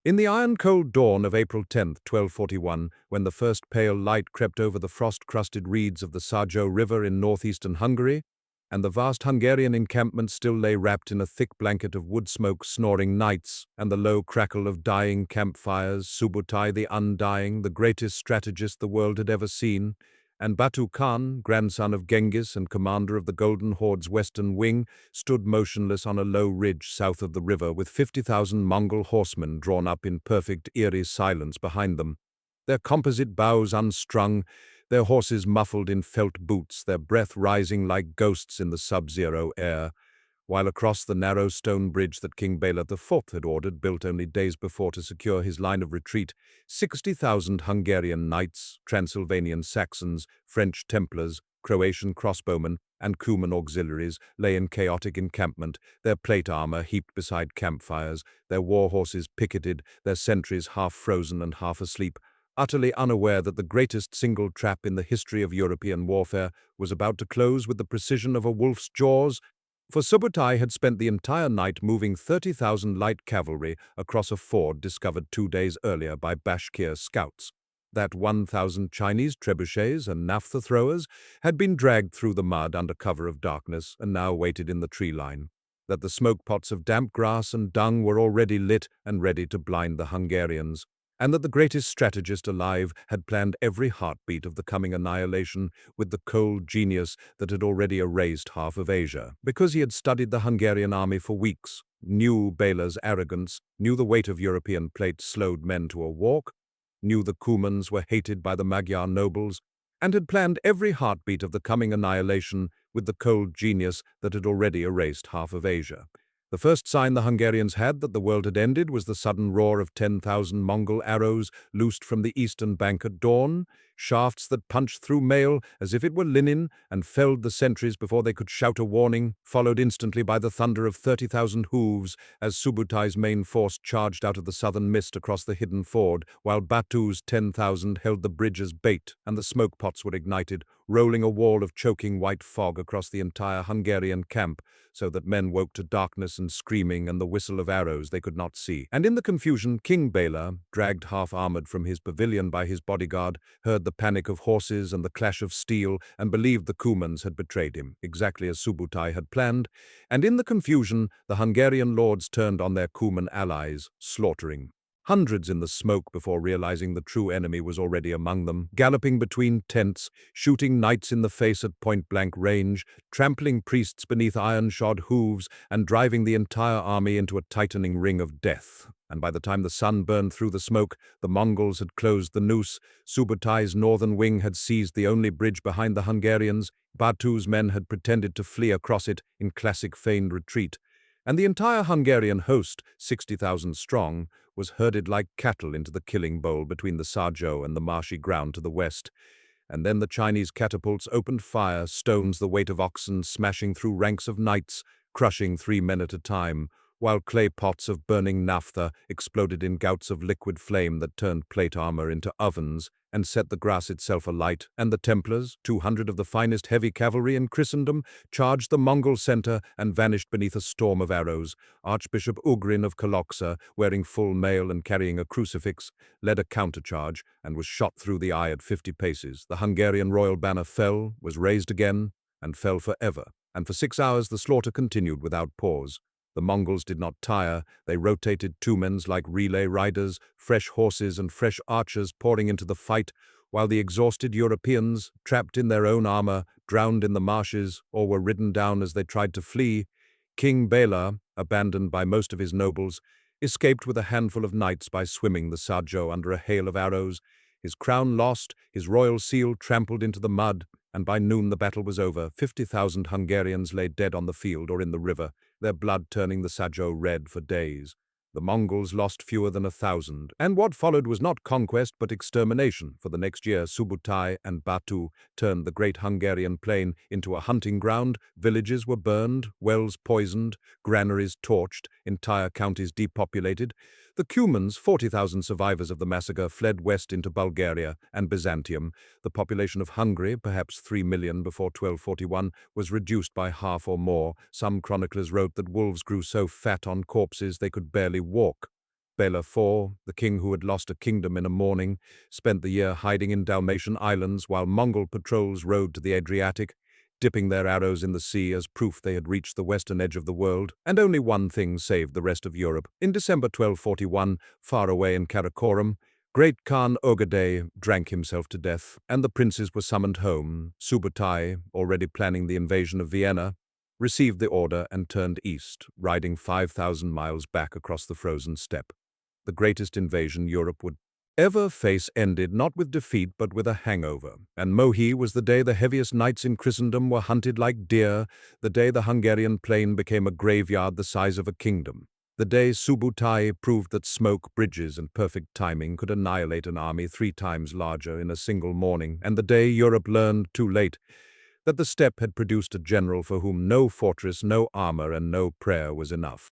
In the iron-cold dawn of April 10th, 1241, when the first pale light crept over the frost-crusted reeds of the Sajó River in northeastern Hungary, and the vast Hungarian encampment still lay wrapped in a thick blanket of wood smoke, snoring knights, and the low crackle of dying campfires, Subutai the Undying, the greatest strategist the world had ever seen, and Batu Khan, grandson of Genghis and commander of the Golden Horde's western wing, stood motionless on a low ridge south of the river with 50,000 Mongol horsemen drawn up in perfect eerie silence behind them, their composite bows unstrung, their horses muffled in felt boots, their breath rising like ghosts in the sub-zero air, while across the narrow stone bridge that King Béla IV had ordered, built only days before to secure his line of retreat, 60,000 Hungarian knights, Transylvanian Saxons, French Templars, Croatian crossbowmen, and Cuman auxiliaries lay in chaotic encampment, their plate armor heaped beside campfires, their war horses picketed, their sentries half frozen and half asleep, utterly unaware that the greatest single trap in the history of European warfare was about to close with the precision of a wolf's jaws. For Subutai had spent the entire night moving 30,000 light cavalry across a ford discovered 2 days earlier by Bashkir scouts. That 1,000 Chinese trebuchets and naphtha throwers had been dragged through the mud under cover of darkness and now waited in the tree line. That the smoke pots of damp grass and dung were already lit and ready to blind the Hungarians. And that the greatest strategist alive had planned every heartbeat of the coming annihilation with the cold genius that had already erased half of Asia, because he had studied the Hungarian army for weeks, knew Béla's arrogance, knew the weight of European plate slowed men to a walk, knew the Cumans were hated by the Magyar nobles, and had planned every heartbeat of the coming annihilation with the cold genius that had already erased half of Asia. The first sign the Hungarians had that the world had ended was the sudden roar of 10,000 Mongol arrows loosed from the eastern bank at dawn, shafts that punched through mail as if it were linen and felled the sentries before they could shout a warning, followed instantly by the thunder of 30,000 hooves as Subutai's main force charged out of the southern mist across the hidden ford, while Batu's 10,000 held the bridge as bait and the smoke pots were ignited, rolling a wall of choking white fog across the entire Hungarian camp, so that men woke to darkness and screaming and the whistle of arrows they could not see. And in the confusion, King Béla, dragged half-armored from his pavilion by his bodyguard, heard the panic of horses and the clash of steel and believed the Cumans had betrayed him, exactly as Subutai had planned. And in the confusion, the Hungarian lords turned on their Cuman allies, slaughtering hundreds in the smoke before realizing the true enemy was already among them, galloping between tents, shooting knights in the face at point-blank range, trampling priests beneath iron-shod hooves, and driving the entire army into a tightening ring of death. And by the time the sun burned through the smoke, the Mongols had closed the noose, Subutai's northern wing had seized the only bridge behind the Hungarians, Batu's men had pretended to flee across it in classic feigned retreat, and the entire Hungarian host, 60,000 strong, was herded like cattle into the killing bowl between the Sajó and the marshy ground to the west. And then the Chinese catapults opened fire, stones the weight of oxen smashing through ranks of knights, crushing 3 men at a time, while clay pots of burning naphtha exploded in gouts of liquid flame that turned plate armor into ovens and set the grass itself alight, and the Templars, 200 of the finest heavy cavalry in Christendom, charged the Mongol center and vanished beneath a storm of arrows. Archbishop Ugrin of Kalocsa, wearing full mail and carrying a crucifix, led a countercharge and was shot through the eye at 50 paces. The Hungarian royal banner fell, was raised again, and fell forever, and for 6 hours the slaughter continued without pause. The Mongols did not tire. They rotated Tumens like relay riders, fresh horses and fresh archers pouring into the fight, while the exhausted Europeans, trapped in their own armor, drowned in the marshes, or were ridden down as they tried to flee. King Béla, abandoned by most of his nobles, escaped with a handful of knights by swimming the Sajó under a hail of arrows, his crown lost, his royal seal trampled into the mud, and by noon the battle was over. 50,000 Hungarians lay dead on the field or in the river, their blood turning the Sajó red for days. The Mongols lost fewer than 1,000, and what followed was not conquest but extermination, for the next year Subutai and Batu turned the great Hungarian plain into a hunting ground, villages were burned, wells poisoned, granaries torched, entire counties depopulated. The Cumans, 40,000 survivors of the massacre, fled west into Bulgaria and Byzantium. The population of Hungary, perhaps 3 million before 1241, was reduced by half or more. Some chroniclers wrote that wolves grew so fat on corpses they could barely walk. Béla IV, the king who had lost a kingdom in a morning, spent the year hiding in Dalmatian islands while Mongol patrols rowed to the Adriatic, dipping their arrows in the sea as proof they had reached the western edge of the world. And only one thing saved the rest of Europe. In December 1241, far away in Karakorum, Great Khan Ogedei drank himself to death, and the princes were summoned home. Subutai, already planning the invasion of Vienna, received the order and turned east, riding 5,000 miles back across the frozen steppe. The greatest invasion Europe would ever face ended not with defeat but with a hangover, and Mohi was the day the heaviest knights in Christendom were hunted like deer, the day the Hungarian Plain became a graveyard the size of a kingdom, the day Subutai proved that smoke, bridges, and perfect timing could annihilate an army 3 times larger in a single morning, and the day Europe learned, too late, that the steppe had produced a general for whom no fortress, no armor, and no prayer was enough.